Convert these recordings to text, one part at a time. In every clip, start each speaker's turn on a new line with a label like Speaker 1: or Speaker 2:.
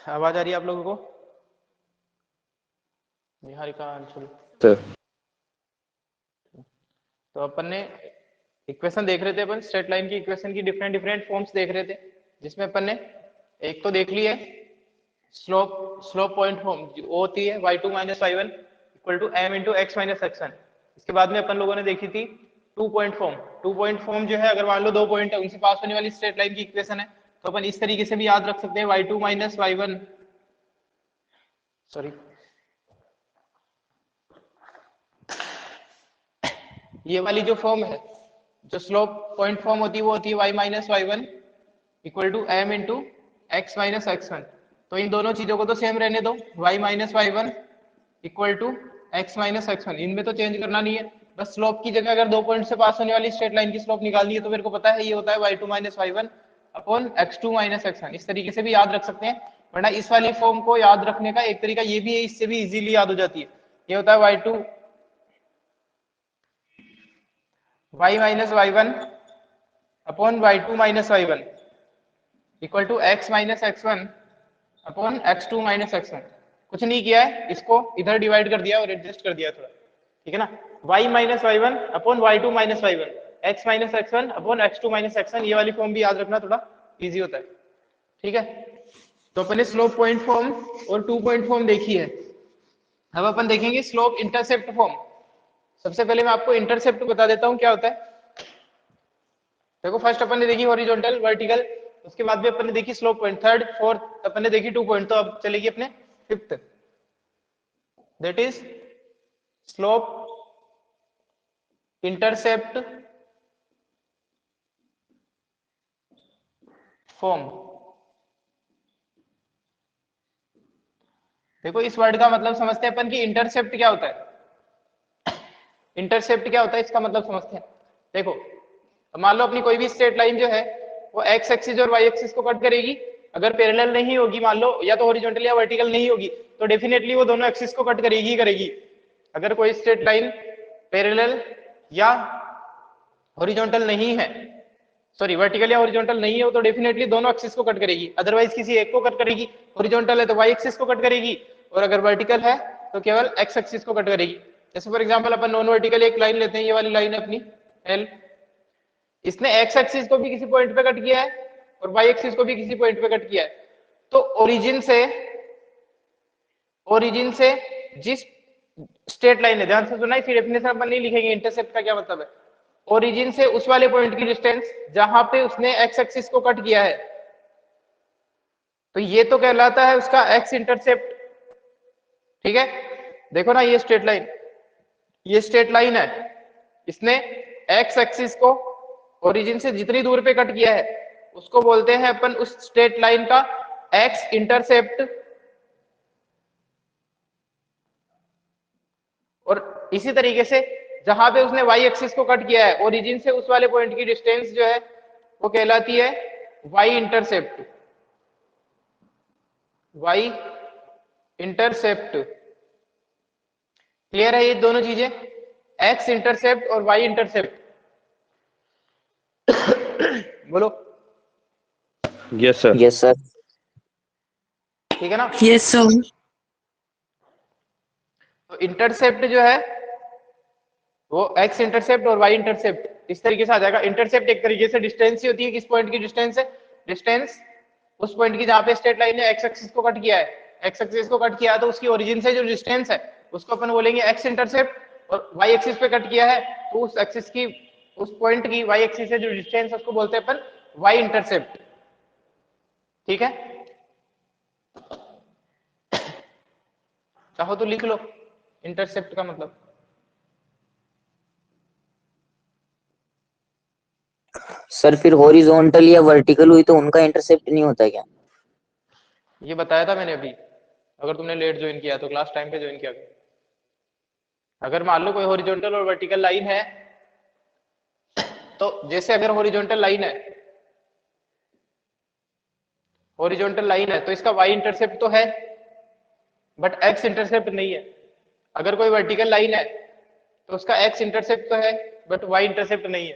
Speaker 1: आवाज आ रही है आप लोगों को? निहारिका, अंशुल।
Speaker 2: सर
Speaker 1: तो अपन ने इक्वेशन देख रहे थे, अपन स्ट्रेट लाइन की इक्वेशन की डिफरेंट डिफरेंट फॉर्म्स देख रहे थे, जिसमें अपन ने एक तो देख ली है स्लोप स्लोप पॉइंट फॉर्म, वो होती है y2 minus Y one equal to M into x minus X one. इसके बाद में अपन लोगों ने देखी थी two point form. Two point form जो है, अगर मान लो दो पॉइंट है, उनसे पास होने वाली स्ट्रेट लाइन की इक्वेशन है, तो अपन इस तरीके से भी याद रख सकते हैं y2 minus Y one, sorry, ये वाली जो फॉर्म है, जो स्लोप पॉइंट फॉर्म होती है, वो होती है y minus Y one equal to M into x minus X one. तो इन दोनों चीजों को तो सेम रहने दो, y minus Y one equal to X minus X one, इनमें तो चेंज करना नहीं है। बस स्लोप की जगह अगर दो पॉइंट से पास होने वाली स्ट्रेट लाइन की स्लोप निकालनी है, तो मेरे को पता है ये होता है y2 minus Y one upon x2 minus X one. इस तरीके से भी याद रख सकते हैं, वरना इस वाली फॉर्म को याद रखने का एक तरीका ये भी है, इससे भी इजीली याद हो जाती है। ये होता है y2 y minus Y one upon y2 minus Y one equal to x minus X one upon x2 minus X one. कुछ नहीं किया है, इसको इधर डिवाइड कर दिया और एडजस्ट कर दिया थोड़ा, ठीक है ना। y minus Y one upon y2 minus Y one, X minus X one upon x2 minus X one, ये वाली फॉर्म भी याद रखना, थोड़ा इजी होता है, ठीक है। तो अपन ने स्लोप पॉइंट फॉर्म और टू पॉइंट फॉर्म देखी है। अब अपन देखेंगे स्लोप इंटरसेप्ट फॉर्म। सबसे पहले मैं आपको इंटरसेप्ट बता देता हूँ क्या होता है। देखो, फर्स्ट अपन ने देखी हॉरिजॉन्टल वर्टिकल, उसके बाद भी अपन ने देखी स्लोप पॉइंट, थर्ड फोर्थ अपन ने देखी टू पॉइंट, तो अब चलेगी अपने fifth, that is slope intercept form. देखो, इस वर्ड का मतलब समझते हैं अपन कि इंटरसेप्ट क्या होता है। इंटरसेप्ट क्या होता है, इसका मतलब समझते हैं। देखो, मान लो अपनी कोई भी स्ट्रेट लाइन जो है वो एक्स एक्सिस और वाई एक्सिस को कट करेगी। अगर पैरेलल नहीं होगी, मान लो या तो हॉरिजॉन्टल या वर्टिकल नहीं होगी, तो डेफिनेटली वो दोनों एक्सिस को कट करेगी ही करेगी। अगर कोई स्ट्रेट लाइन पैरेलल या हॉरिजॉन्टल नहीं है, सॉरी वर्टिकल या हॉरिजॉन्टल नहीं हो, तो डेफिनेटली दोनों एक्सिस को कट करेगी, अदरवाइज किसी एक को कट करेगी। हॉरिजॉन्टल है तो वाई एक्सिस को कट करेगी, और अगर वर्टिकल है तो केवल एक्स एक्सिस को कट करेगी। जैसे for example upon non vertical एक लाइन लेते हैं, ये वाली लाइन है अपनी एल, इसने एक्स एक्सिस को भी किसी पॉइंट पे कट किया है और वाई एक्सिस को भी किसी पॉइंट पे कट किया है। तो ओरिजिन से जिस स्ट्रेट लाइन है, ध्यान से सुना, फिर डेफिनेशन अपन नहीं लिखेंगे इंटरसेप्ट का क्या मतलब है। ओरिजिन से उस वाले पॉइंट की डिस्टेंस जहां पे उसने एक्स एक्सिस को कट किया है, तो ये तो कहलाता है उसका एक्स इंटरसेप्ट, ठीक है। देखो ना, ये स्ट्रेट लाइन है, इसने एक्स एक्सिस को ओरिजिन से जितनी दूर पे कट किया है उसको बोलते हैं अपन उस स्ट्रेट लाइन का एक्स इंटरसेप्ट। और इसी तरीके से जहां पे उसने वाई एक्सिस को कट किया है, ओरिजिन से उस वाले पॉइंट की डिस्टेंस जो है वो कहलाती है Y intercept. Y intercept, clear है ये दोनों चीजें, एक्स इंटरसेप्ट और वाई इंटरसेप्ट। बोलो।
Speaker 2: Yes sir.
Speaker 3: Yes sir.
Speaker 1: ठीक है ना।
Speaker 4: Yes sir.
Speaker 1: तो इंटरसेप्ट जो है वो एक्स इंटरसेप्ट और वाई इंटरसेप्ट इस तरीके से आ जाएगा। इंटरसेप्ट एक तरीके से डिस्टेंस ही होती है, किस पॉइंट की डिस्टेंस है, डिस्टेंस उस पॉइंट की जहां पे स्ट्रेट लाइन ने एक्स एक्सिस को कट किया है। एक्स एक्सिस को कट किया है तो उसकी ओरिजिन से जो डिस्टेंस है उसको अपन बोलेंगे एक्स इंटरसेप्ट, और वाई एक्सिस पे कट किया है तो उस एक्सिस की, उस पॉइंट की वाई एक्सिस से जो डिस्टेंस है उसको बोलते हैं अपन वाई इंटरसेप्ट, ठीक है। चाहो तो लिख लो इंटरसेप्ट का मतलब।
Speaker 3: सर फिर हॉरिजॉन्टल या वर्टिकल हुई तो उनका इंटरसेप्ट नहीं होता क्या?
Speaker 1: ये बताया था मैंने अभी, अगर तुमने लेट ज्वाइन किया तो क्लास टाइम पे ज्वाइन किया। अगर मान लो कोई हॉरिजॉन्टल और वर्टिकल लाइन है, तो जैसे अगर हॉरिजॉन्टल लाइन है तो इसका वाई इंटरसेप्ट तो है बट एक्स इंटरसेप्ट नहीं है। अगर कोई वर्टिकल लाइन है तो उसका एक्स इंटरसेप्ट तो है बट वाई इंटरसेप्ट नहीं है,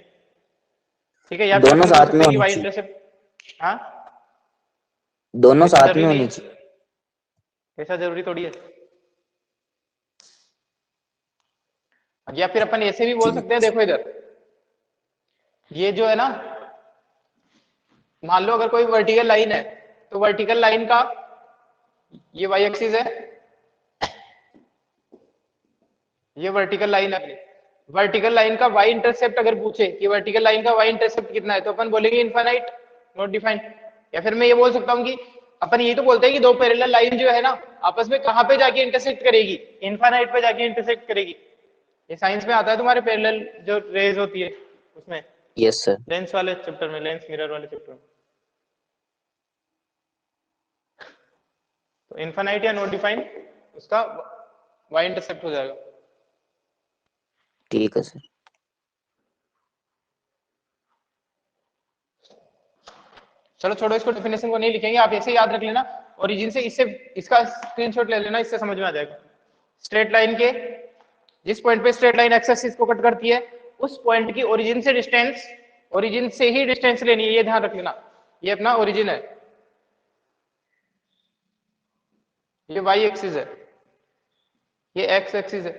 Speaker 1: ठीक है। या
Speaker 3: दोनों साथ में होनी
Speaker 1: वाई
Speaker 3: चाहिए।
Speaker 1: इंटरसेप्ट, हाँ
Speaker 3: दोनों
Speaker 1: ऐसा
Speaker 3: साथ
Speaker 1: जरूरी
Speaker 3: में
Speaker 1: नहीं
Speaker 3: होनी
Speaker 1: है,
Speaker 3: चाहिए।
Speaker 1: ऐसा जरूरी थोड़ी है। या फिर अपन ऐसे भी बोल सकते हैं, देखो इधर ये जो है ना, मान लो अगर कोई वर्टिकल लाइन है, तो वर्टिकल लाइन का ये वाई एक्सिस है, ये वर्टिकल लाइन है अपनी। वर्टिकल लाइन का वाई इंटरसेप्ट अगर पूछे कि वर्टिकल लाइन का वाई इंटरसेप्ट कितना है, तो अपन बोलेंगे इनफाइनाइट, नॉट डिफाइंड। या फिर मैं ये बोल सकता हूँ कि अपन ये तो बोलते हैं कि दो पैरेलल लाइन जो है ना, आपस में कहां पे जाके इंटरसेक्ट करेगी, इनफाइनाइट पे जाके इंटरसेक्ट करेगी। ये साइंस में आता है तुम्हारे पैरेलल जो रेज होती है उसमें,
Speaker 3: यस सर।
Speaker 1: लेंस वाले चैप्टर में, लेंस मिरर वाले चैप्टर में। तो इनफाइनाइट या नॉट डिफाइंड उसका वाई इंटरसेप्ट हो जाएगा।
Speaker 3: ठीक है सर।
Speaker 1: चलो छोड़ो इसको, डेफिनेशन को नहीं लिखेंगे, आप ऐसे याद रख लेना। ओरिजिन से इससे इसका स्क्रीनशॉट ले लेना, इससे समझ में आ जाएगा। स्ट्रेट लाइन के जिस पॉइंट पे स्ट्रेट लाइन एक्स एक्सिस को कट करती है, उस पॉइंट की ओरिजिन से डिस्टेंस, ओरिजिन से ही डिस्टेंस लेनी है, ये ध्यान रख लेना। ये अपना ओरिजिन है, ये वाई एक्सिस है, ये एक्स एक्सिस है,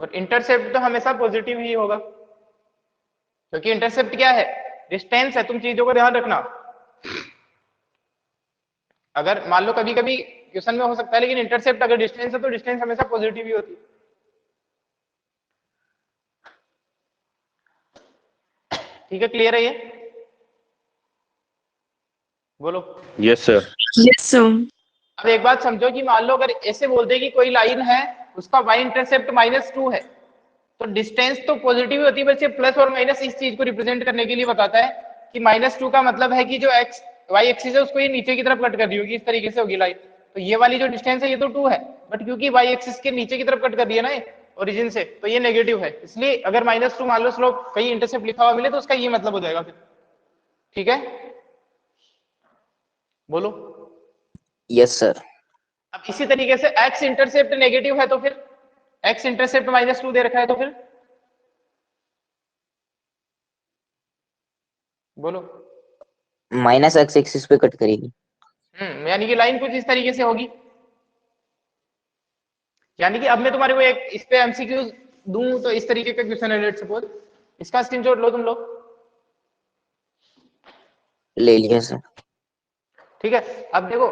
Speaker 1: और इंटरसेप्ट तो हमेशा पॉजिटिव ही होगा, क्योंकि इंटरसेप्ट क्या है, डिस्टेंस है। तुम चीजों को ध्यान रखना। अगर मान लो कभी कभी क्वेश्चन में हो सकता है, लेकिन इंटरसेप्ट अगर डिस्टेंस है तो डिस्टेंस हमेशा पॉजिटिव ही होती है। ठीक है, क्लियर है ये? बोलो।
Speaker 2: Yes sir.
Speaker 4: Yes sir.
Speaker 1: अब एक बात समझो कि मान लो अगर ऐसे बोलते हैं कि कोई लाइन है, उसका वाई इंटरसेप्ट -2 है, तो डिस्टेंस तो पॉजिटिव होती है, बल्कि प्लस और माइनस इस चीज को रिप्रेजेंट करने के लिए बताता है कि -2 का मतलब है कि जो एक्स वाई एक्सिस है उसको ये नीचे की तरफ कट कर रही होगी, इस तरीके से होगी लाइन। तो ये वाली जो डिस्टेंस है ये तो 2 है, बट क्योंकि वाई एक्सिस के नीचे की तरफ कट कर दिया ना ओरिजिन से, तो ये नेगेटिव है। इसलिए अगर -2 मान लो स्लोप कहीं इंटरसेप्ट लिखा हुआ मिले तो उसका ये मतलब हो जाएगा फिर। ठीक है, बोलो।
Speaker 3: Yes sir.
Speaker 1: अब इसी तरीके से एक्स इंटरसेप्ट नेगेटिव है तो फिर एक्स इंटरसेप्ट -2 दे रखा है तो फिर बोलो।
Speaker 3: माइनस एक्स एक्सिस पे कट करेगी।
Speaker 1: यानी कि लाइन कुछ इस तरीके से होगी। यानी कि अब मैं तुम्हारे को एक इस पे एमसीक्यू दूं तो इस तरीके का क्वेश्चन है, लेट सपोज इसका स्क्रीनशॉट लो तुम लोग।
Speaker 3: ले लिया सर।
Speaker 1: ठीक है, अब देखो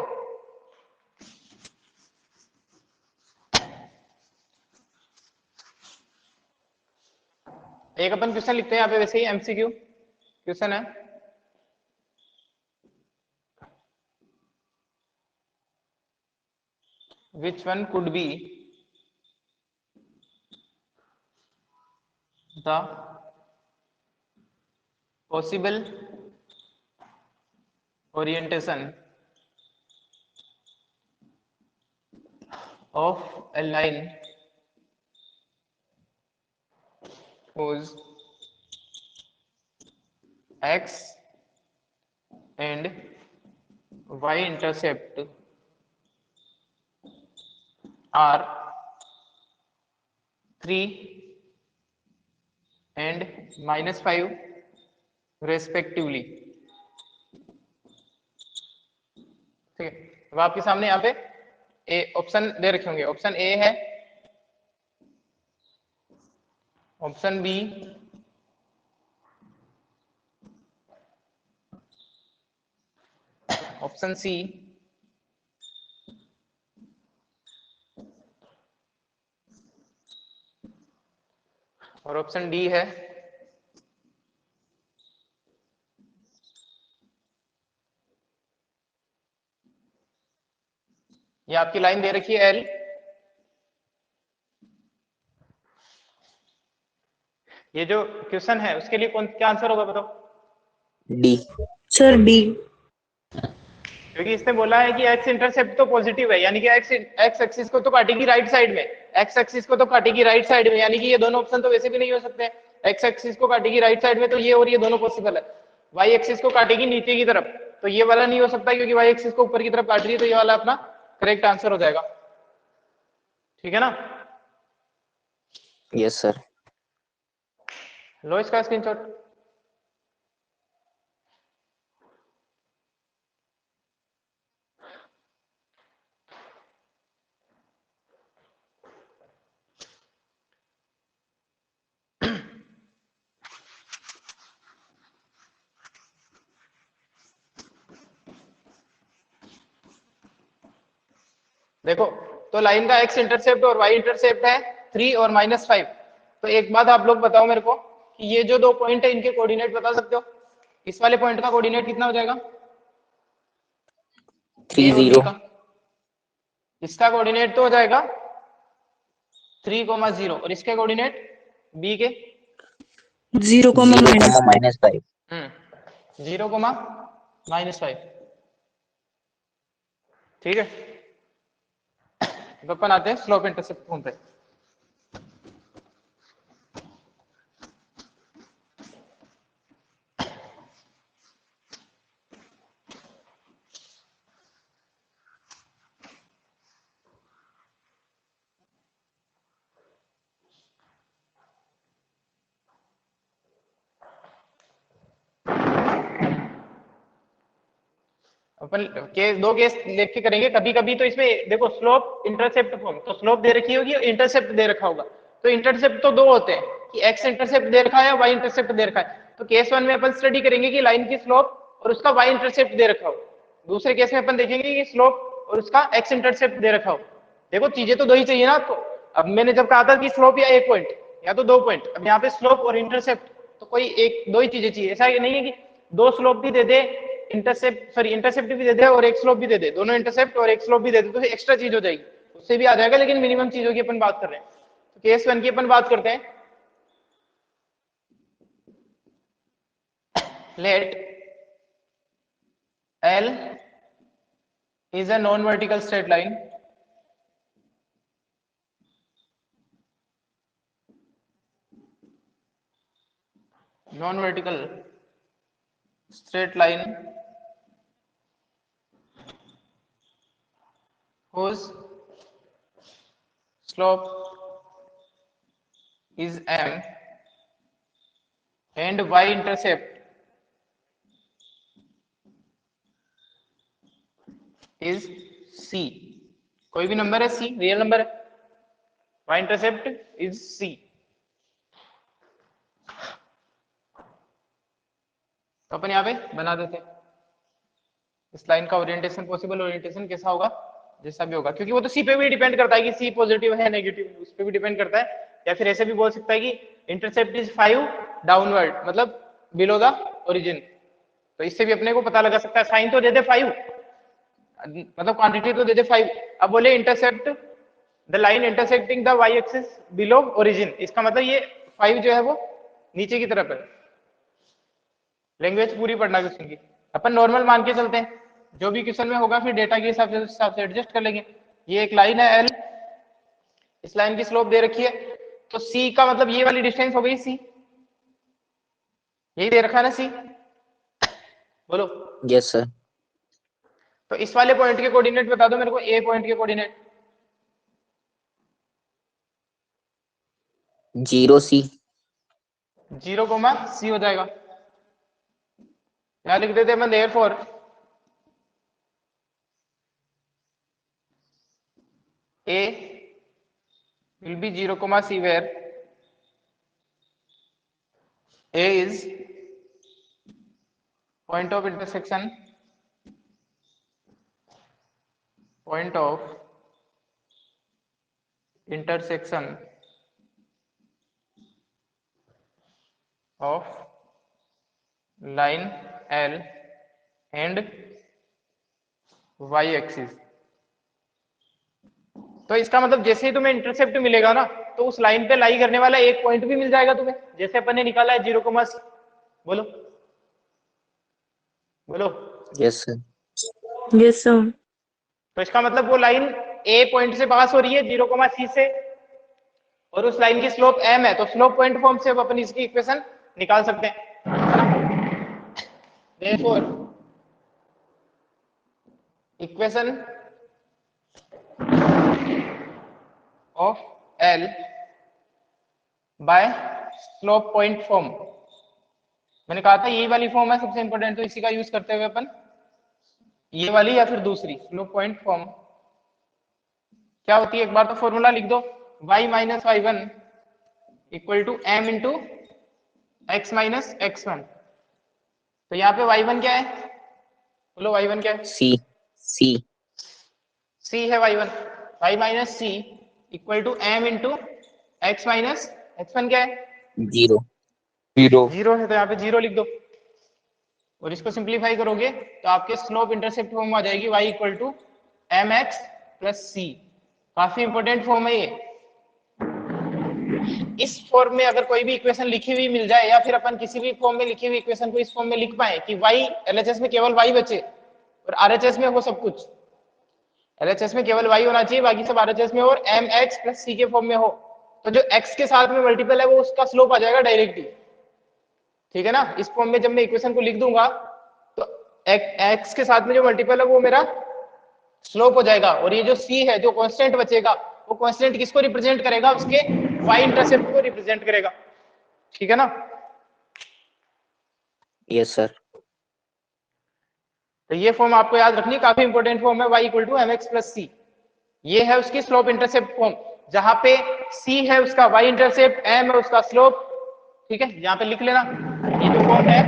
Speaker 1: एक अपन क्वेश्चन लिखते हैं यहाँ पे, वैसे ही एमसीक्यू क्वेश्चन है। Which one could be the possible orientation of a line whose x and y intercept are 3 and -5 respectively। ठीक है, अब आपके सामने यहाँ पे ए ऑप्शन दे रखे होंगे। ऑप्शन ए है, ऑप्शन बी, ऑप्शन सी, और ऑप्शन डी है। ये आपकी लाइन दे रखी है एल, ये जो क्वेश्चन है उसके लिए कौन क्या आंसर होगा बताओ।
Speaker 3: डी।
Speaker 4: Sir D.
Speaker 1: क्योंकि इसने बोला है कि एक्स इंटरसेप्ट तो पॉजिटिव है, यानी कि एक्स एक्स एक्सिस को तो काटेगी राइट साइड में, एक्स एक्सिस को तो काटेगी राइट साइड में, यानी कि ये दोनों ऑप्शन तो वैसे भी नहीं हो सकते। एक्स एक्सिस को काटेगी राइट साइड में तो ये और ये दोनों पॉसिबल है। वाई एक्सिस को काटेगी नीचे की तरफ तो ये वाला नहीं हो सकता, क्योंकि वाई एक्सिस को ऊपर की तरफ काट रही है, तो ये वाला अपना करेक्ट आंसर हो जाएगा। ठीक है ना?
Speaker 3: Yes sir.
Speaker 1: लो इसका स्क्रीनशॉट। देखो, तो लाइन का एक्स इंटरसेप्ट और वाई इंटरसेप्ट है 3 और -5। तो एक बात आप लोग बताओ मेरे को कि ये जो दो पॉइंट है इनके कोऑर्डिनेट बता सकते हो? इस वाले पॉइंट का कोऑर्डिनेट कितना हो जाएगा? ए और बी
Speaker 3: 30।
Speaker 1: का। इसका कोऑर्डिनेट तो हो जाएगा 3,0 और इसके कोऑर्डिनेट बी के
Speaker 4: 0,
Speaker 3: 0,
Speaker 4: -5।
Speaker 3: -5।
Speaker 1: 0,-5। ठीक है, तो अपन आते हैं स्लोप इंटरसेप्ट फॉर्म पे। अपन दो केस लिख के करेंगे। कभी कभी तो इसमें देखो स्लोप इंटरसेप्ट फॉर्म, तो स्लोप दे रखी होगी और इंटरसेप्ट दे रखा होगा। तो इंटरसेप्ट तो दो होते हैं कि एक्स इंटरसेप्ट दे रखा है, वाई इंटरसेप्ट दे रखा है। तो केस 1 में अपन स्टडी करेंगे कि लाइन की स्लोप और उसका वाई इंटरसेप्ट दे रखा हो। दूसरे केस में अपन देखेंगे कि स्लोप और उसका एक्स इंटरसेप्ट दे रखा हो। देखो चीजें तो दो ही चाहिए ना। तो अब मैंने जब कहा था कि स्लोप या एक पॉइंट या तो दो पॉइंट, अब यहाँ पे स्लोप और इंटरसेप्ट, तो कोई एक दो ही चीजें चाहिए। ऐसा नहीं है कि दो स्लोप भी दे दे, इंटरसेप्ट भी दे दे और एक स्लोप भी दे दे, दोनों इंटरसेप्ट और एक स्लोप भी दे दे, तो एक्स्ट्रा चीज हो जाएगी। उससे भी आ जाएगा, लेकिन मिनिमम चीजों की अपन बात कर रहे हैं। तो केस 1 की अपन बात करते हैं। Let L is a non-vertical straight line whose slope is m and y-intercept is c। कोई भी नंबर है, c रियल नंबर है, y-intercept is c। तो अपन यहाँ पे बना देते हैं इस लाइन का ओरिएंटेशन। पॉसिबल ओरिएंटेशन कैसा होगा? जैसा भी होगा, क्योंकि वो तो सी पे भी डिपेंड करता है कि सी पॉजिटिव है नेगेटिव, उस पर भी डिपेंड करता है। या फिर ऐसे भी बोल सकता है कि इंटरसेप्ट इज 5 डाउनवर्ड, मतलब बिलो द ओरिजिन। तो इससे भी अपने को पता लगा सकता है। साइन तो दे दे 5, मतलब क्वांटिटी तो दे दे 5। अब बोले intercept the line intersecting the Y axis below origin, इसका मतलब ये 5 जो है वो नीचे की तरफ है। लैंग्वेज पूरी पढ़ना क्वेश्चन की। अपन नॉर्मल मान के चलते हैं, जो भी क्वेश्चन में होगा फिर डेटा के हिसाब से एडजस्ट कर लेंगे। ये एक लाइन है एल, इस लाइन की स्लोप दे रखी है, तो सी का मतलब ये वाली डिस्टेंस हो गई सी, यही दे रखा है ना सी, बोलो।
Speaker 3: Yes sir.
Speaker 1: तो इस वाले पॉइंट के कोऑर्डिनेट बता दो मेरे को, ए पॉइंट के कोऑर्डिनेट।
Speaker 3: 0 C।
Speaker 1: 0,c हो जाएगा। यहां लिख देते हैं therefore A will be 0,c where A is point of intersection of line L and y axis. तो इसका मतलब जैसे ही तुम्हें इंटरसेप्ट मिलेगा ना, तो उस लाइन पे लाई करने वाला एक पॉइंट भी मिल जाएगा तुम्हें, जैसे अपन ने निकाला है 0,c। बोलो बोलो।
Speaker 3: Yes sir.
Speaker 4: Yes sir.
Speaker 1: तो इसका मतलब वो लाइन ए पॉइंट से पास हो रही है 0,c से, और उस लाइन की स्लोप m है, तो स्लोप पॉइंट फॉर्म से अपन इसकी इक्वेशन निकाल सकते हैं। Therefore, equation of L by slope point form, मैंने कहा था यही वाली फॉर्म है सबसे इंपॉर्टेंट, तो इसी का यूज करते हुए अपन ये वाली या फिर दूसरी स्लोप पॉइंट फॉर्म क्या होती है, एक बार तो फॉर्मूला लिख दो। y minus y1 equal to m into x minus x1। तो यहाँ पे y1 क्या है, बोलो y1 क्या है?
Speaker 3: C। C।
Speaker 1: सी है y1, y minus C equal to m into x minus x1 क्या है?
Speaker 3: 0।
Speaker 2: 0
Speaker 1: जीरो है, तो यहाँ पे जीरो लिख दो और इसको सिंप्लीफाई करोगे तो आपके स्लोप इंटरसेप्ट फॉर्म आ जाएगी y equal to M x plus c. काफी इंपॉर्टेंट फॉर्म है ये। इस फॉर्म में अगर कोई भी इक्वेशन लिखी हुई मिल जाए या फिर अपन किसी भी फॉर्म में लिखी हुई इक्वेशन को इस फॉर्म में लिख पाए कि y एलएचएस में केवल y बचे और आरएचएस में हो सब कुछ, एलएचएस में केवल y होना चाहिए, बाकी सब आरएचएस में और एम एक्स प्लस सी के फॉर्म में हो, तो जो x के साथ में मल्टीपल है वो उसका स्लोप आ जाएगा डायरेक्टली। ठीक है ना? इस फॉर्म में जब मैं इक्वेशन को लिख दूंगा तो x के साथ में जो मल्टीपल है वो मेरा स्लोप हो जाएगा और ये जो c है जो कांस्टेंट बचेगा वो कांस्टेंट किसको रिप्रेजेंट करेगा? उसके y इंटरसेप्ट को रिप्रेजेंट करेगा। ठीक है ना?
Speaker 3: Yes sir.
Speaker 1: तो ये फॉर्म आपको याद रखनी, काफी इंपॉर्टेंट फॉर्म है y equal to M x plus c. ये है उसकी स्लोप इंटरसेप्ट फॉर्म, जहां पे c है उसका y इंटरसेप्ट, m है उसका स्लोप। ठीक है, यहाँ पे लिख लेना ये जो फॉर्म है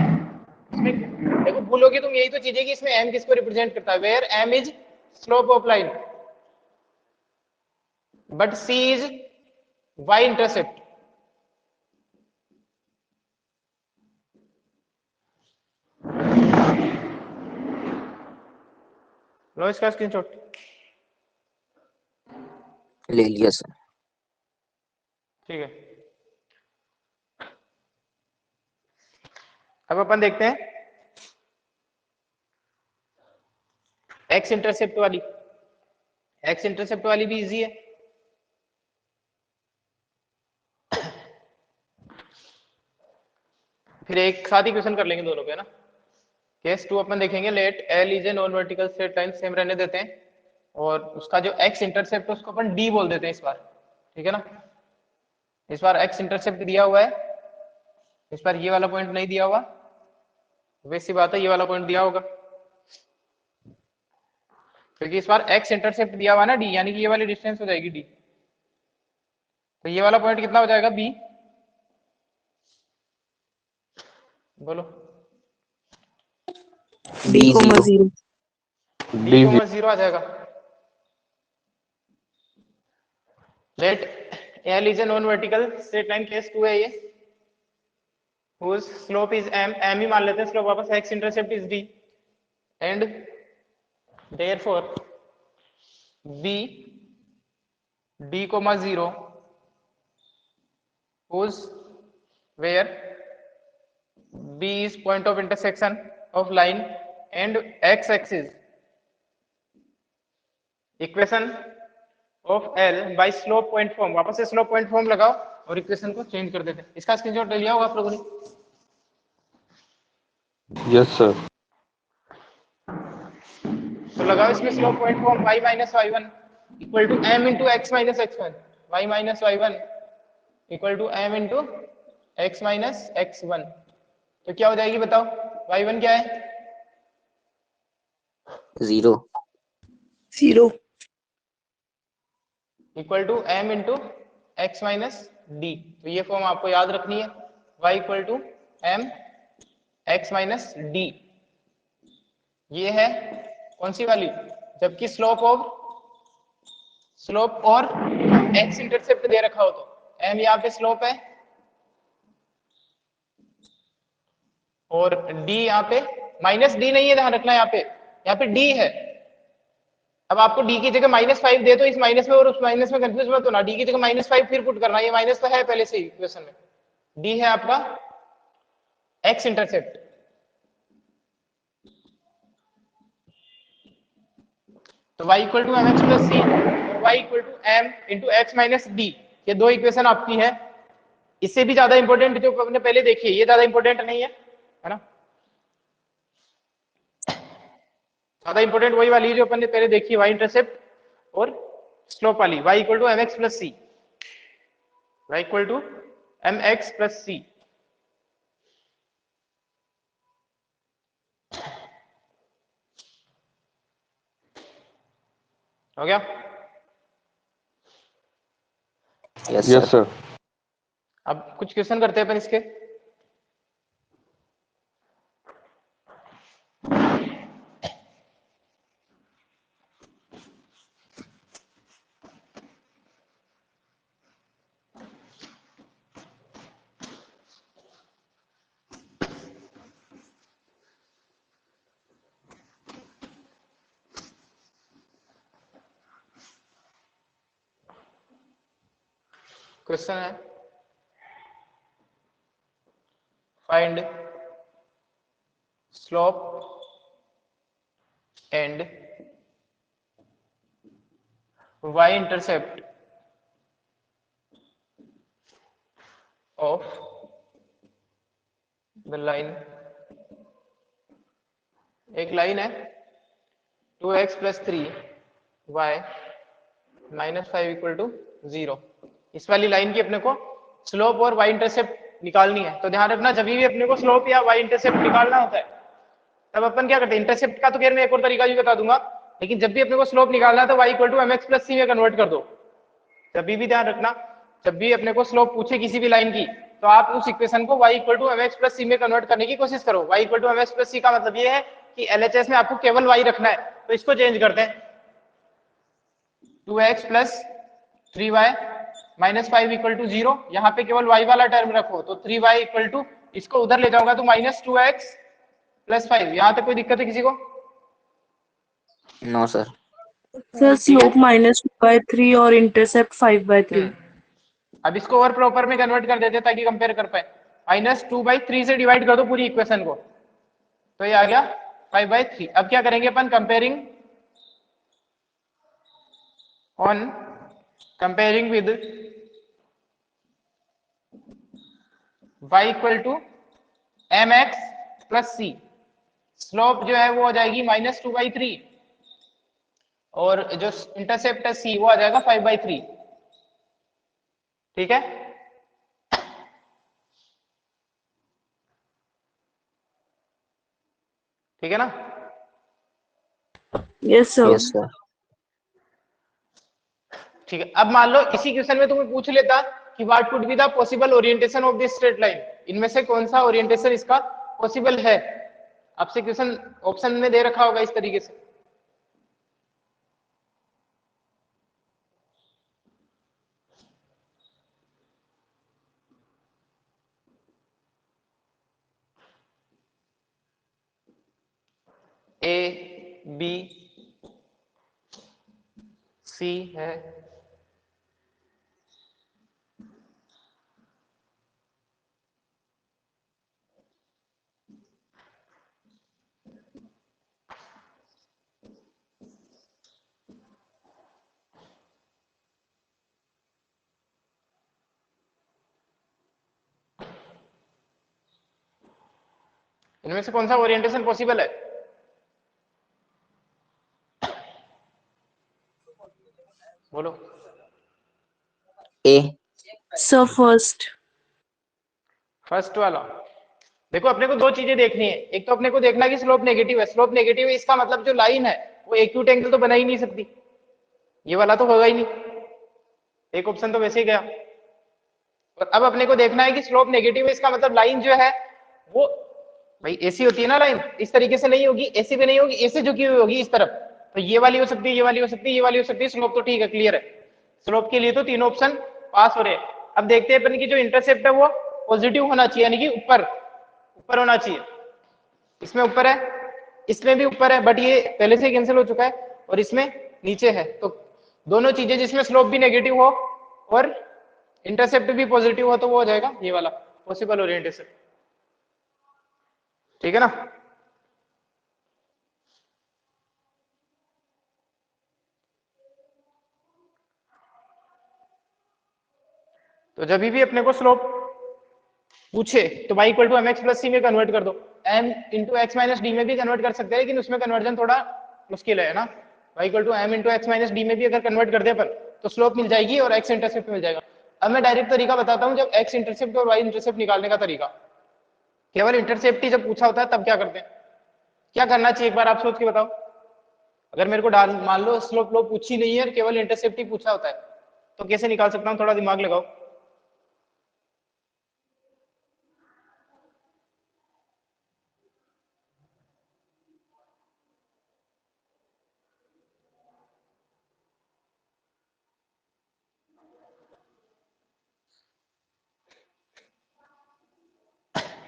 Speaker 1: इसमें देखो भूलोगे तुम यही तो चीज है कि इसमें m किसको रिप्रेजेंट करता है, where m is slope of line but c is y intercept. लो इसका स्क्रीनशॉट।
Speaker 3: ले लिया सर।
Speaker 1: ठीक है, अब अपन देखते हैं एक्स इंटरसेप्ट वाली। एक्स इंटरसेप्ट वाली भी इजी है। फिर एक साथ ही क्वेश्चन कर लेंगे दोनों पे ना। केस 2 अपन देखेंगे, let L is a non vertical straight line, same रहने देते हैं और उसका जो एक्स इंटरसेप्ट है उसको अपन डी बोल देते हैं इस बार। ठीक है ना? इस बार एक्स इंटरसेप्ट दिया हुआ है, इस बार ये वाला पॉइंट नहीं दिया हुआ, वैसी बात है ये वाला पॉइंट दिया होगा क्योंकि इस बार एक्स इंटरसेप्ट दिया हुआ ना डी, यानी कि ये वाली डिस्टेंस हो जाएगी डी। तो ये वाला पॉइंट कितना हो जाएगा? बी। बोलो।
Speaker 4: D comma
Speaker 3: D0।
Speaker 4: Zero.
Speaker 1: D comma zero आ जाएगा। Let L is a non vertical straight line, case 2 है ये, whose slope is m, m ही मान लेते हैं स्लोप वापस, x intercept is d and therefore b d comma 0 whose where b is point of intersection of line and x axis, equation of L by slope point form। वापस से slope point form लगाओ और equation को change कर देते हैं। इसका screenshot ले लिया होगा आप लोगों ने?
Speaker 2: Yes sir.
Speaker 1: तो लगाओ इसमें slope point form y minus Y one equal to M into x minus X one, Y minus Y one equal to M into x minus X one. तो क्या हो जाएगी बताओ? y1 क्या है?
Speaker 3: 0।
Speaker 4: Zero.
Speaker 1: Equal to M into x minus D. तो ये form आपको याद रखनी है, y equal to M X minus D. ये है कौन सी वाली? जबकि स्लोप और x इंटरसेप्ट दे रखा हो तो m यहाँ पे स्लोप है और d यहाँ पे माइनस डी नहीं है, ध्यान रखना यहाँ पे d है। अब आपको d की जगह -5 दे तो इस माइनस में और उस माइनस में कंफ्यूज मत होना, d की जगह -5 फिर पुट करना, ये माइनस तो है पहले से ही इक्वेशन में। d है आपका x इंटरसेप्ट। तो y equal to M x plus c और y equal to M into x minus D, ये दो इक्वेशन आपकी है। इससे भी ज्यादा इंपॉर्टेंट जो हमने पहले देखी है, ये ज्यादा इंपॉर्टेंट नहीं है ना? ज्यादा इंपॉर्टेंट वही वाली जो अपन ने पहले देखी, y इंटरसेप्ट और स्लोप वाली, y equal to M x plus c, y equal to M x plus c. हो गया?
Speaker 3: Yes
Speaker 2: yes
Speaker 3: sir.
Speaker 2: सर।
Speaker 1: अब कुछ क्वेश्चन करते हैं अपन इसके। क्वेश्चन है find slope and y intercept of the line, एक लाइन है 2x plus 3y minus 5 equal to 0। इस वाली लाइन की अपने को स्लोप और y इंटरसेप्ट निकालनी है। तो ध्यान रखना, जब भी अपने को स्लोप या y इंटरसेप्ट निकालना होता है तब अपन क्या करते हैं, इंटरसेप्ट का तो खैर मैं एक और तरीका भी बता दूंगा, लेकिन जब भी अपने को स्लोप निकालना है तो y equal to mx plus c में कन्वर्ट कर दो। जब भी ध्यान रखना, जब भी अपने को स्लोप पूछे किसी भी लाइन की तो आप उस इक्वेशन को y equal to mx plus c में कन्वर्ट करने की कोशिश करो। y equal to mx plus c का मतलब ये है कि LHS में आपको केवल y रखना है, तो इसको चेंज करते हैं 2x plus 3y minus 5 equal to 0। यहाँ पे केवल y वाला टर्म रखो तो 3y इक्वल टू, इसको उधर ले जाऊंगा तो माइनस 2x प्लस 5। यहाँ तक कोई दिक्कत है किसी को?
Speaker 3: No sir.
Speaker 4: सर स्लोप -2/3 और इंटरसेप्ट 5/3।
Speaker 1: अब इसको और प्रॉपर में कन्वर्ट कर देते ताकि कंपेयर कर पाए। -2/3 से डिवाइड कर दो पूरी इक्वेशन को, तो ये आ गया 5/3। अब क्या करेंगे अपन, comparing with y equal to mx plus c। Slope जो है वो हो जाएगी -2/3 और जो इंटरसेप्ट है c वो आ जाएगा 5/3। ठीक है, ठीक है ना?
Speaker 4: Yes sir.
Speaker 3: Yes sir.
Speaker 1: ठीक है, अब मान लो इसी क्वेश्चन में तुम्हें पूछ लेता कि what could be the possible orientation of this straight line, इनमें से कौन सा ओरिएंटेशन इसका पॉसिबल है। आपसे क्वेश्चन ऑप्शन में दे रखा होगा इस तरीके से। ए बी सी है, इनमें से कौन सा ओरिएंटेशन पॉसिबल है? बोलो।
Speaker 3: ए।
Speaker 4: सर
Speaker 1: फर्स्ट वाला। देखो अपने को दो चीजें देखनी है, एक तो अपने को देखना कि स्लोप नेगेटिव है। स्लोप नेगेटिव है इसका मतलब जो लाइन है वो एक्यूट एंगल तो बना ही नहीं सकती, ये वाला तो होगा ही नहीं, एक ऑप्शन तो वैसे ही गया। और अब अपने को देखना है कि स्लोप नेगेटिव है इसका मतलब लाइन जो है वो, भाई ऐसी होती है ना लाइन, इस तरीके से नहीं होगी, ऐसी भी नहीं होगी, ऐसे झुकी हुई होगी इस तरफ। तो ये वाली हो सकती है, ये वाली हो सकती है, ये वाली हो सकती है। स्लोप तो ठीक है, क्लियर है। स्लोप के लिए तो तीनों ऑप्शन पास हो रहे हैं। अब देखते हैं अपन की जो इंटरसेप्ट है वो पॉजिटिव होना चाहिए, यानी कि ऊपर ऊपर होना चाहिए। इसमें ऊपर है, इसमें भी ऊपर है, बट ये पहले से कैंसिल हो चुका है, और इसमें नीचे है। तो दोनों चीजें जिसमें स्लोप भी नेगेटिव हो और इंटरसेप्ट भी पॉजिटिव हो तो वो हो जाएगा ये वाला पॉसिबल ओरिएंटेशन। ठीक है ना? तो जब भी अपने को स्लोप पूछे तो y equal to mx plus c में कन्वर्ट कर दो। m into x minus D में भी कन्वर्ट कर सकते हैं, लेकिन उसमें कन्वर्जन थोड़ा मुश्किल है ना। y equal to m into x minus D में भी अगर कन्वर्ट कर दे पर तो स्लोप मिल जाएगी और x इंटरसेप्ट मिल जाएगा। अब मैं डायरेक्ट तरीका बताता हूँ, जब x इंटरसेप्ट और y इंटरसेप्ट निकालने का तरीका। केवल इंटरसेप्ट ही जब पूछा होता है तब क्या करते हैं, क्या करना चाहिए एक बार आप सोच के बताओ। अगर मेरे को मान लो स्लोप लो पूछी नहीं है और केवल इंटरसेप्ट ही पूछा होता है तो कैसे निकाल सकता हूँ, थोड़ा दिमाग लगाओ।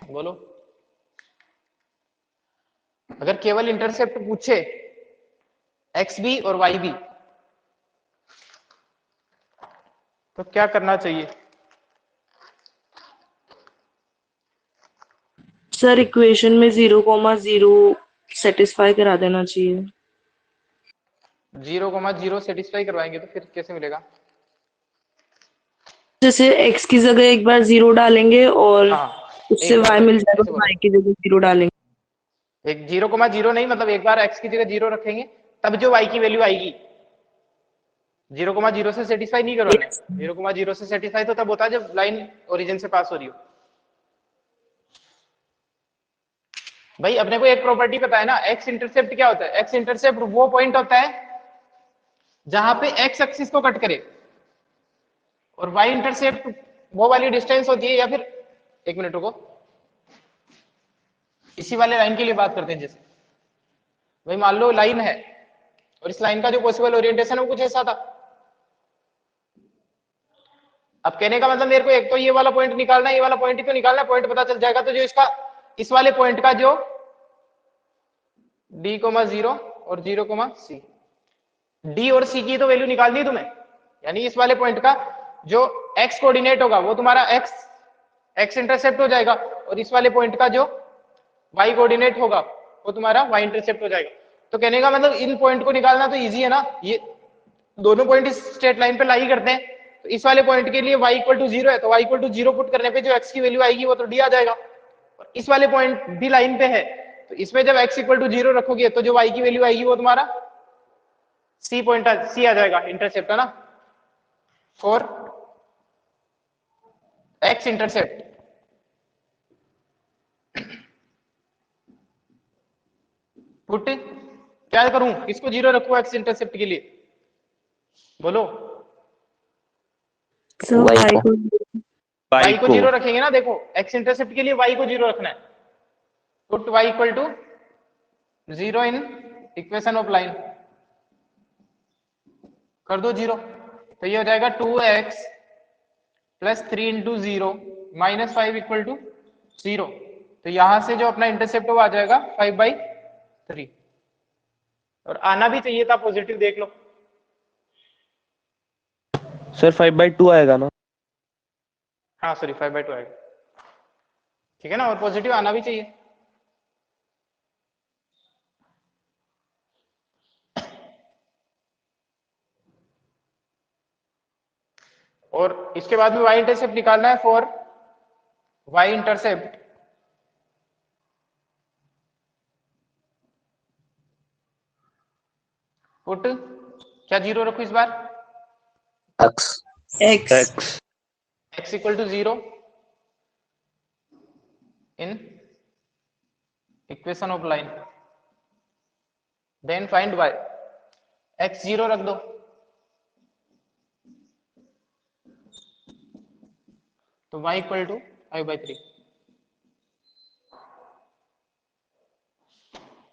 Speaker 1: बोलो। अगर केवल इंटरसेप्ट पूछे एक्स भी और वाई भी तो क्या करना चाहिए?
Speaker 4: सर इक्वेशन में 0,0 सेटिस्फाई करा देना चाहिए।
Speaker 1: 0,0 सेटिस्फाई करवाएंगे तो फिर कैसे मिलेगा?
Speaker 4: जैसे x की जगह एक बार 0 डालेंगे और
Speaker 1: हाँ
Speaker 4: उससे
Speaker 1: एक बार
Speaker 4: y मिल जाएगा,
Speaker 1: ऐसे
Speaker 4: तो
Speaker 1: बोलो,
Speaker 4: y की जगह 0 डालेंगे।
Speaker 1: एक 0,0 नहीं, मतलब एक बार x की जगह 0 रखेंगे तब जो y की वैल्यू आएगी। 0,0 से सेटिस्फाई नहीं करवाना है। 0,0 से सेटिस्फाई तो तब होता है जब लाइन ओरिजिन से पास हो रही हो। भाई अपने को एक प्रॉपर्टी पता है ना, एक्स इंटरसेप्ट क्या होता है? एक्स इंटरसेप्ट वो पॉइंट होता है जहां पे एक्स एक्सिस को कट करे, और वाई इंटरसेप्ट वो वाली डिस्टेंस होती है, या फिर एक मिनट रुको, इसी वाले लाइन के लिए बात करते हैं। जैसे भाई मान लो लाइन है और इस लाइन का जो पॉसिबल ओरिएंटेशन है वो कुछ ऐसा था। अब कहने का मतलब मेरे को एक तो ये वाला पॉइंट निकालना है, ये वाला पॉइंट ही तो निकालना है, पॉइंट पता चल जाएगा। तो जो इसका इस वाले पॉइंट का जो d,0 और 0,c, डी और सी की तो वैल्यू निकालनी है तुम्हें। यानी इस वाले पॉइंट का जो x कोऑर्डिनेट होगा वो तुम्हारा x इंटरसेप्ट हो जाएगा, और इस वाले पॉइंट का जो y कोऑर्डिनेट होगा वो तुम्हारा y इंटरसेप्ट हो जाएगा। तो कहने का मतलब इन पॉइंट को निकालना तो इजी है ना, ये दोनों पॉइंट इस स्ट्रेट लाइन पे लाई करते हैं। तो इस वाले पॉइंट के लिए y = 0 है, तो y = 0 पुट करने पे जो x की वैल्यू आएगी वो तो d आ जाएगा। और इस वाले पॉइंट भी लाइन पे है, तो इसमें जब x = 0 रखोगे तो जो y की वैल्यू आएगी वो तुम्हारा सी पॉइंट सी आ जाएगा, इंटरसेप्ट है ना, फॉर x इंटरसेप्ट। पुट क्या करूं, किसको 0 रखूं x इंटरसेप्ट के लिए, बोलो?
Speaker 4: सर
Speaker 3: Y
Speaker 4: y
Speaker 3: को।
Speaker 4: को
Speaker 1: y को 0 रखेंगे ना, देखो x इंटरसेप्ट के लिए y को 0 रखना है। Put y = 0 in equation of line, कर दो 0, तो ये हो जाएगा 2x + 3 × 0 - 5 = 0। तो यहां से जो अपना इंटरसेप्ट वो आ जाएगा 5/3, और आना भी चाहिए था पॉजिटिव, देख लो।
Speaker 5: सर 5/2 आएगा ना?
Speaker 1: हाँ सॉरी 5/2 आएगा, ठीक है ना, और पॉजिटिव आना भी चाहिए। और इसके बाद में y इंटरसेप्ट निकालना है फॉर y इंटरसेप्ट। पुट क्या 0 रखो इस बार,
Speaker 3: X।
Speaker 4: x
Speaker 1: x = 0 in equation of line, then find y, x 0 रख दो, तो y = 5/3,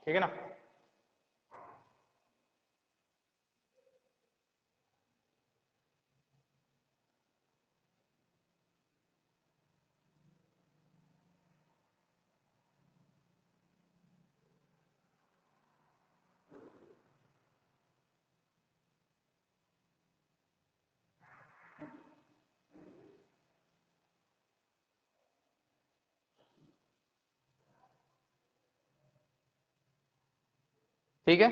Speaker 1: ठीक है ना। ठीक है,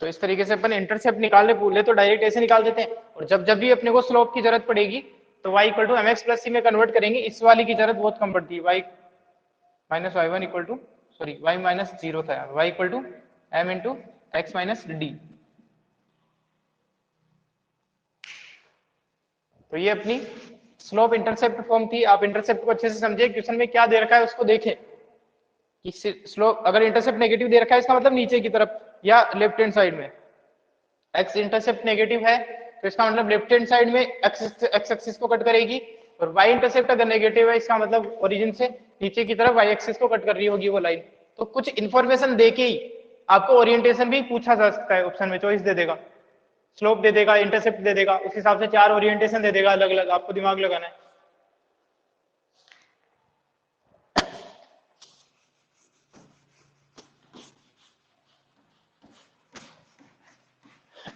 Speaker 1: तो इस तरीके से अपन इंटरसेप्ट निकालने भूले तो डायरेक्ट ऐसे निकाल देते हैं, और जब जब भी अपने को स्लोप की जरूरत पड़ेगी तो y = mx + c में कन्वर्ट करेंगे। इस वाली की जरूरत बहुत कम पड़ती है, y - y1 = सॉरी y - 0 था, y = m × x - d। तो ये अपनी स्लोप इंटरसेप्ट फॉर्म थी। आप इंटरसेप्ट को अच्छे से समझे, क्वेश्चन में क्या दे रखा है उसको देखें कि स्लोप अगर इंटरसेप्ट नेगेटिव दे रखा है इसका मतलब नीचे की तरफ या लेफ्ट हैंड साइड में, एक्स इंटरसेप्ट नेगेटिव है तो इसका मतलब लेफ्ट हैंड साइड में एक्स एक्सिस को कट करेगी, और वाई इंटरसेप्ट अगर नेगेटिव है इसका मतलब ओरिजिन से नीचे की तरफ वाई एक्सिस को कट कर रही होगी वो लाइन। तो कुछ इंफॉर्मेशन देके ही आपको ओरिएंटेशन भी पूछा जा सकता है, ऑप्शन में चॉइस दे देगा, स्लोप दे देगा, इंटरसेप्ट दे देगा, उस हिसाब से 4 ओरिएंटेशन दे देगा अलग अलग, आपको दिमाग लगाना है।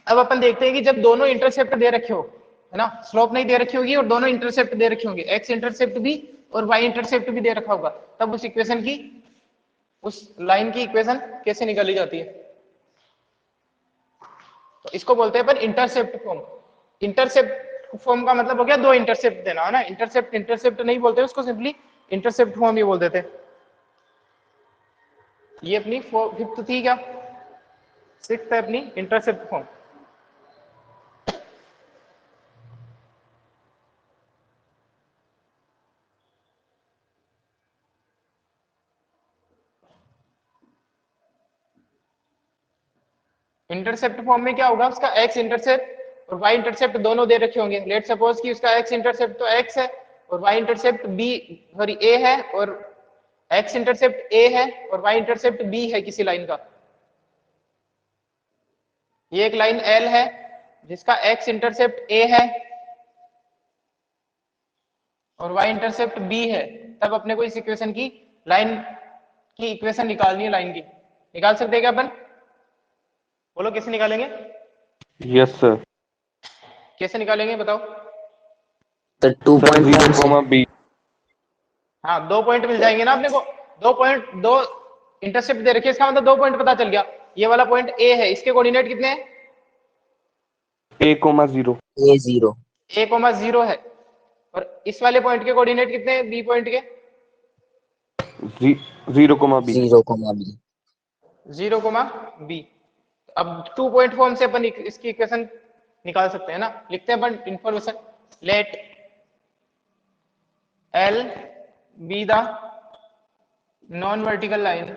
Speaker 1: अब अपन देखते हैं कि जब दोनों इंटरसेप्ट दे रखे हो, है ना, स्लोप नहीं दे रखी होगी और दोनों इंटरसेप्ट दे रखे होंगे, एक्स इंटरसेप्ट भी और y इंटरसेप्ट भी दे रखा होगा, तब उस इक्वेशन की, उस लाइन की इक्वेशन कैसे निकाली जाती है? तो इसको बोलते हैं अपन इंटरसेप्ट फॉर्म। इंटरसेप्ट फॉर्म का मतलब हो गया दो इंटरसेप्ट देना, है ना। इंटरसेप्ट इंटरसेप्ट नहीं बोलते उसको, सिंपली इंटरसेप्ट फॉर्म ही बोल देते हैं। ये अपनी फिफ्थ थी क्या? सिक्स्थ है अपनी इंटरसेप्ट फॉर्म। इंटरसेप्ट फॉर्म में क्या होगा, उसका एक्स इंटरसेप्ट और वाई इंटरसेप्ट दोनों दे रखे होंगे। लेट सपोज कि उसका एक्स इंटरसेप्ट तो एक्स है और वाई इंटरसेप्ट बी, सॉरी ए है, और एक्स इंटरसेप्ट ए है और वाई इंटरसेप्ट बी है किसी लाइन का। ये एक लाइन एल है जिसका एक्स इंटरसेप्ट ए है और वाई इंटरसेप्ट बी है, तब अपने को इस इक्वेशन की, लाइन की इक्वेशन निकालनी है। लाइन की निकाल सकते हैं क्या अपन? बोलो कैसे निकालेंगे?
Speaker 2: Yes sir.
Speaker 1: कैसे निकालेंगे बताओ?
Speaker 3: तो 2
Speaker 2: सर
Speaker 3: पॉइंट
Speaker 2: 0,
Speaker 3: फॉर्म से।
Speaker 2: बी।
Speaker 1: हाँ, 2 पॉइंट मिल जाएंगे ना अपने को। 2 पॉइंट, दो इंटरसेप्ट दे रखे, इसका मतलब 2 पॉइंट पता चल गया। ये वाला पॉइंट ए है, इसके कोऑर्डिनेट कितने हैं?
Speaker 2: A,0
Speaker 3: ए 0
Speaker 1: a,0 है। और इस वाले पॉइंट के कोऑर्डिनेट कितने हैं बी पॉइंट के?
Speaker 2: 0, B।
Speaker 3: 0,b।
Speaker 1: 0,b। अब 2 पॉइंट फॉर्म से अपन इसकी इक्वेशन निकाल सकते हैं ना। लिखते हैं अपन information, let l be the non vertical line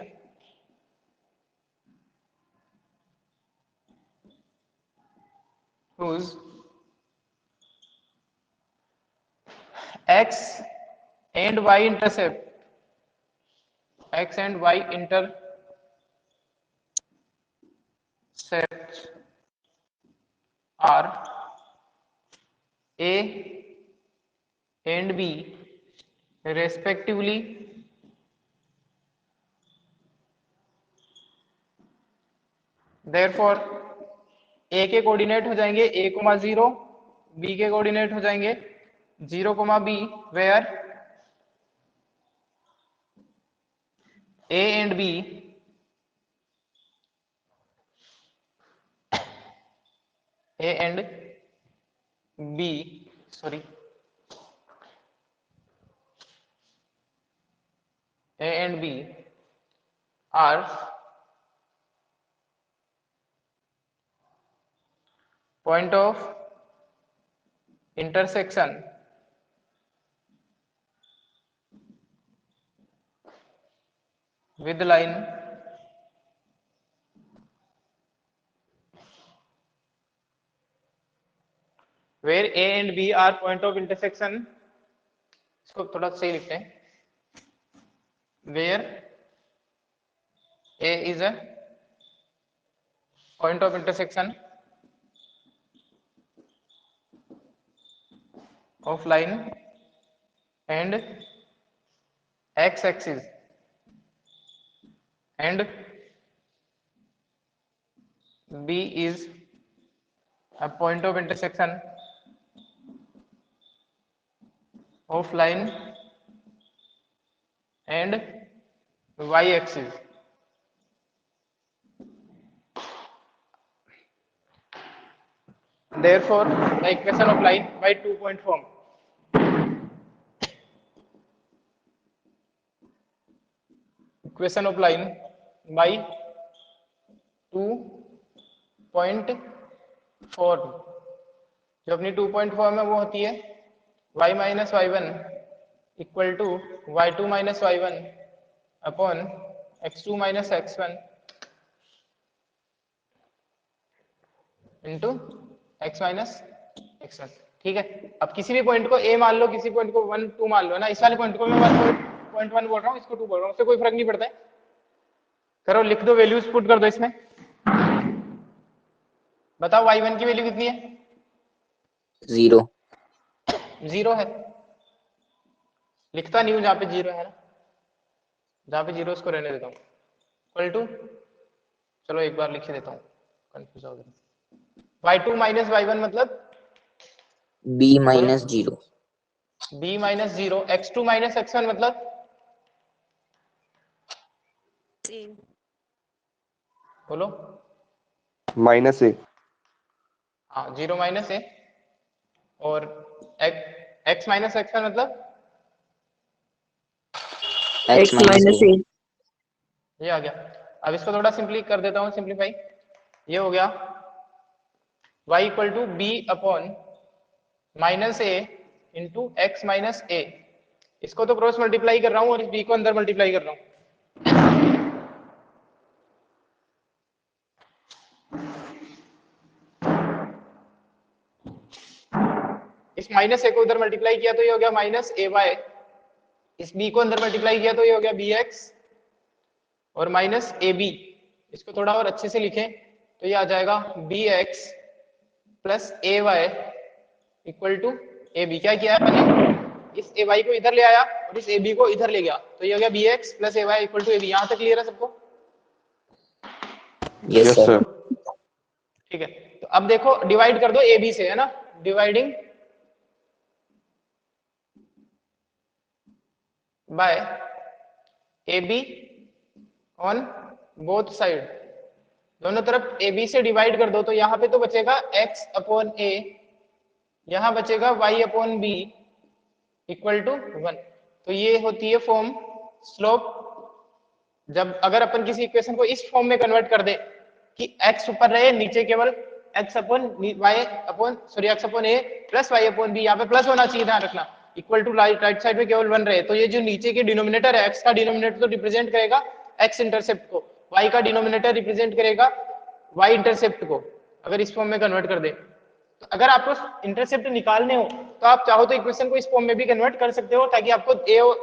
Speaker 1: whose x and y intercept, x and y intercepts are a and b respectively, therefore a के कोऑर्डिनेट हो जाएंगे a,0, b के कोऑर्डिनेट हो जाएंगे 0,b, where a and b sorry, a and b are point of intersection with the line where a and b are point of intersection, इसको थोड़ा सही लिखते हैं, where a is a point of intersection of line and x axis and b is a point of intersection of line and y axis. Therefore, the equation of line by 2-point form. Equation of line by 2-point form. जो अपनी 2-point form है वो होती है y minus y1 equal to y2 minus y1 upon x2 minus x1 into x minus x1। ठीक है। अब किसी भी पॉइंट को a मान लो, किसी पॉइंट को 1, 2 मान लो ना। इस वाले पॉइंट को मैं 1.1 बोल रहा हूँ, इसको 2 बोल रहा हूँ, उससे कोई फर्क नहीं पड़ता है। करो, लिख दो, वैल्यूज पुट कर दो इसमें। बताओ y1 की वैल्यू कितनी है?
Speaker 3: 0
Speaker 1: 0 है। लिखता नहीं हूं जहां पे 0 है ना, जहां पे 0 उसको रहने देता हूं। इक्वल टू, चलो एक बार लिख ही देता हूं, कंफ्यूज हो गया। y2 माइनस y1 मतलब
Speaker 3: b minus 0
Speaker 1: b minus 0 x2 minus x1 मतलब बोलो।
Speaker 2: -a
Speaker 1: हाँ 0 माइनस ए। और x माइनस x1 मतलब
Speaker 3: x
Speaker 4: x minus
Speaker 3: a।
Speaker 4: a।
Speaker 1: ये आ गया। अब इसको थोड़ा सिंपली कर देता हूँ, सिंप्लीफाई। ये हो गया y equal to b upon minus a into x minus a. इसको तो क्रॉस मल्टीप्लाई कर रहा हूँ और इस b को अंदर मल्टीप्लाई कर रहा हूँ। इस माइनस ए को उधर मल्टीप्लाई किया तो ये हो गया माइनस ए वाई। इस b को अंदर मल्टीप्लाई किया तो ये हो गया बी एक्स और माइनस ए बी। इसको थोड़ा और अच्छे से लिखें तो ये आ जाएगा B X plus A Y equal to A B. क्या किया है मैंने, इस ए वाई को इधर ले आया और इस ए बी को इधर ले गया तो ये हो गया B X plus A Y equal to A B. यहाँ तक क्लियर है सबको?
Speaker 3: Yes
Speaker 2: yes
Speaker 3: sir.
Speaker 2: सर।
Speaker 1: ठीक है, तो अब देखो डिवाइड कर दो ए बी से, है ना, dividing by A be on both side. दोनों तरफ ए बी से डिवाइड कर दो तो यहाँ पे तो बचेगा x अपॉन ए, यहाँ बचेगा y upon B equal to 1। तो ये होती है फॉर्म स्लोप। जब अगर अपन किसी इक्वेशन को इस फॉर्म में कन्वर्ट कर दे कि x ऊपर रहे नीचे केवल x upon y upon sorry x upon a plus y upon b, यहाँ पे प्लस होना चाहिए, ध्यान रखना, इक्वल टू राइट साइड में केवल 1 रहे, तो ये जो नीचे के डिनोमिनेटर है x का डिनोमिनेटर तो रिप्रेजेंट करेगा x इंटरसेप्ट को, y का डिनोमिनेटर रिप्रेजेंट करेगा y इंटरसेप्ट को। अगर इस फॉर्म में कन्वर्ट कर दे तो अगर आपको इंटरसेप्ट निकालने हो तो आप चाहो तो इक्वेशन को इस फॉर्म में भी कन्वर्ट कर सकते हो ताकि आपको ए और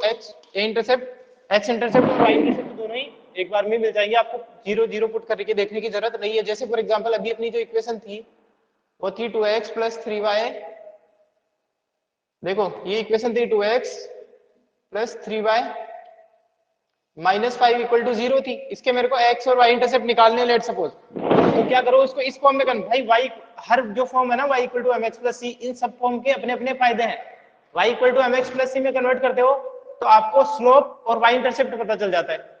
Speaker 1: इंटरसेप्ट एक्स इंटरसेप्ट और वाई इंटरसेप्ट दोनों ही एक बार में मिल जाएंगे। आपको जीरो जीरो पुट करके देखने की जरूरत नहीं है। जैसे फॉर एग्जांपल अभी अपनी जो इक्वेशन थी वो थी 2x प्लस 3y। देखो ये इक्वेशन थी 2x plus 3y minus 5 equal to 0 थी। इसके मेरे को x और y इंटरसेप्ट निकालने, लेट सपोज, तो क्या करो इसको इस फॉर्म में कर भाई y हर जो फॉर्म है ना y equal to mx plus c, इन सब फॉर्म के अपने अपने फायदे हैं। y equal to mx plus c में कन्वर्ट करते हो तो आपको स्लोप और y इंटरसेप्ट पता चल जाता है।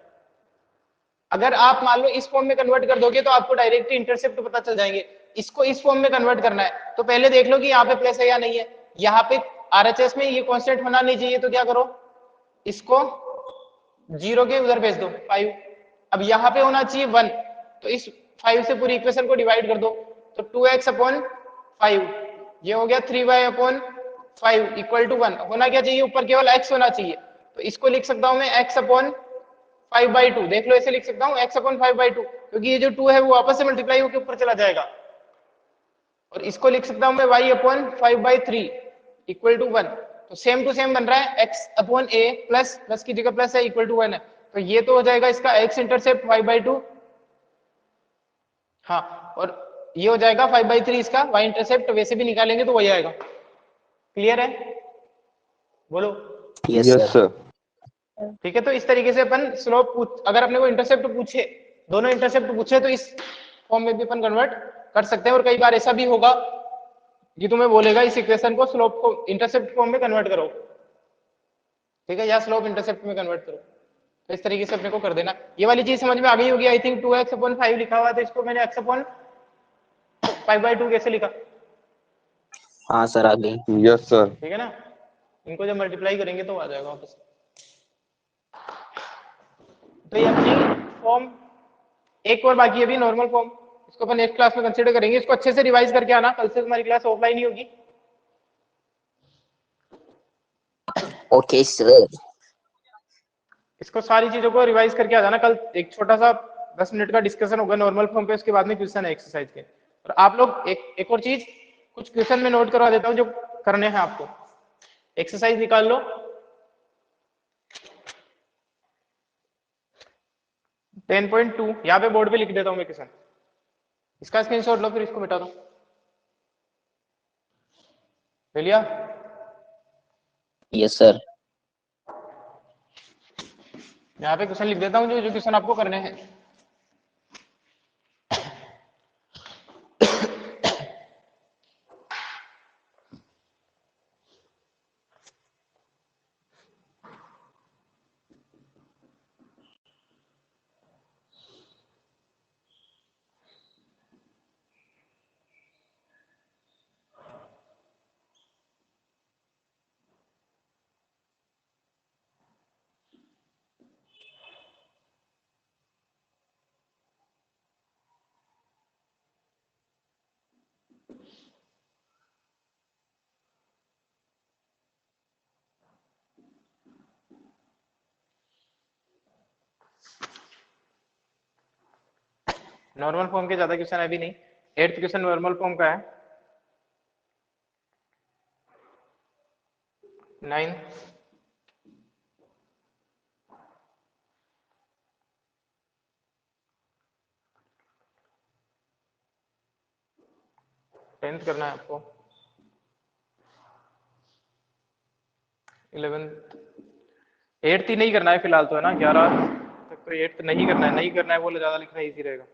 Speaker 1: अगर आप मान लो इस फॉर्म में कन्वर्ट कर दोगे तो आपको डायरेक्ट इंटरसेप्ट पता चल जाएंगे। इसको इस फॉर्म में कन्वर्ट करना है तो पहले देख लो कि यहाँ पे प्लस है या नहीं है। यहाँ पे आरएचएस में ये कांस्टेंट होना नहीं चाहिए, तो क्या करो इसको 0 के उधर भेज दो 5। अब यहाँ पे होना चाहिए 1, तो इस 5 से पूरी इक्वेशन को डिवाइड कर दो तो 2x अपॉन 5, ये हो गया 3y अपॉन 5 इक्वल टू 1। होना क्या चाहिए, ऊपर केवल x होना चाहिए, तो इसको लिख सकता हूं मैं x अपॉन 5/2। देख लो ऐसे लिख सकता हूं x अपॉन 5/2, क्योंकि ये जो 2 है वो वापस से मल्टीप्लाई होकर ऊपर चला जाएगा। और इसको लिख सकता हूं मैं y अपॉन 5/3 इक्वल टू 1। तो सेम टू सेम बन रहा है x upon a plus plus की जगह प्लस है इक्वल टू 1 है, तो ये तो हो जाएगा इसका x इंटरसेप्ट 5/2। हाँ, और ये हो जाएगा 5/3 इसका y इंटरसेप्ट, वैसे भी निकालेंगे तो वही आएगा। क्लियर है, बोलो।
Speaker 3: Yes
Speaker 2: yes
Speaker 3: sir.
Speaker 2: सर।
Speaker 1: ठीक है, तो इस तरीके से अपन स्लोप अगर अपने को इंटरसेप्ट पूछे, दोनों इंटरसेप्ट पूछे, तो इस फॉर्म में भी अपन कन्वर्ट कर सकते हैं। और कई बार ऐसा भी होगा कि तुम्हें बोलेगा इस इक्वेशन को स्लोप को इंटरसेप्ट फॉर्म में कन्वर्ट करो, ठीक है, या स्लोप इंटरसेप्ट में कन्वर्ट करो। तो इस तरीके से अपने को कर देना। ये वाली चीज समझ में आ गई होगी आई थिंक। 2x अपॉन 5 लिखा हुआ है तो इसको मैंने x अपॉन 5/2 कैसे लिखा?
Speaker 3: हाँ सर, आ गई।
Speaker 2: Yes sir.
Speaker 1: ठीक है ना, इनको जब मल्टीप्लाई करेंगे तो आ जाएगा वापस। तो ये अपनी फॉर्म एक और बाकी है अभी, नॉर्मल फॉर्म, इसको अपन नेक्स्ट क्लास में कंसीडर करेंगे। इसको अच्छे से रिवाइज करके आना, कल से तुम्हारी क्लास ऑफलाइन ही होगी।
Speaker 3: Okay sir.
Speaker 1: इसको सारी चीजों को रिवाइज करके आ जाना। कल एक छोटा सा 10 मिनट का डिस्कशन होगा नॉर्मल फॉर्म पे, उसके बाद में क्वेश्चन है एक्सरसाइज के। और आप लोग एक और चीज कुछ क्वेश्चन में नोट करवा देता हूँ जो करने हैं आपको। एक्सरसाइज निकाल लो 10.2, यहाँ पे बोर्ड पे लिख देता हूँ मैं क्वेश्चन, इसका स्क्रीनशॉट लो, फिर इसको मिटा दो। ले लिया?
Speaker 3: Yes sir.
Speaker 1: यहाँ पे क्वेश्चन लिख देता हूँ जो जो क्वेश्चन आपको करने हैं। नॉर्मल फॉर्म के ज्यादा क्वेश्चन अभी नहीं, 8th क्वेश्चन नॉर्मल फॉर्म का है। 9 10th करना है आपको, 11th 8th ही नहीं करना है फिलहाल तो, है ना, 11 तक तो 8th नहीं करना है, नहीं करना है बोले ज्यादा लिखना इजी रहेगा।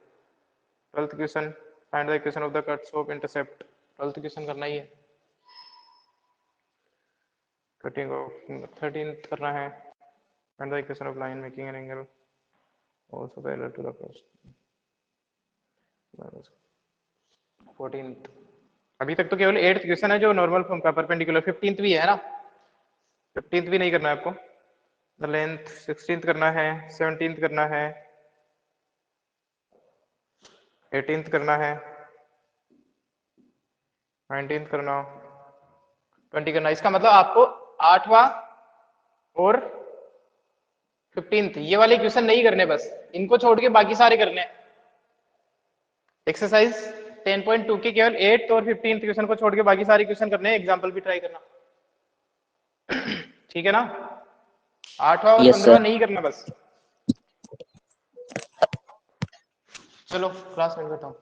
Speaker 1: 12th question, find the equation of the cuts off intercept, 12th question करना ही है। कटिंग ऑफ 13th करना है, find the equation of line making an angle also parallel to the first. 14th, अभी तक तो केवल 8th क्वेश्चन है जो नॉर्मल फॉर्म का परपेंडिकुलर, 15th भी है ना, 15th भी नहीं करना है आपको। द लेंथ 16th करना है, 17th करना है, 18th करना है, 19th करना, 20 करना। इसका मतलब आपको 8वां और 15th ये वाले क्वेश्चन नहीं करने, बस इनको छोड़ के बाकी सारे करने हैं। एक्सरसाइज 10.2 के केवल 8th और 15th क्वेश्चन को छोड़ के बाकी सारे क्वेश्चन करने हैं, एग्जाम्पल भी ट्राई करना। ठीक है ना, 8वां और
Speaker 3: Yes,
Speaker 1: 15वां
Speaker 3: sir.
Speaker 1: नहीं करना बस। चलो क्लास एंड करता हूँ।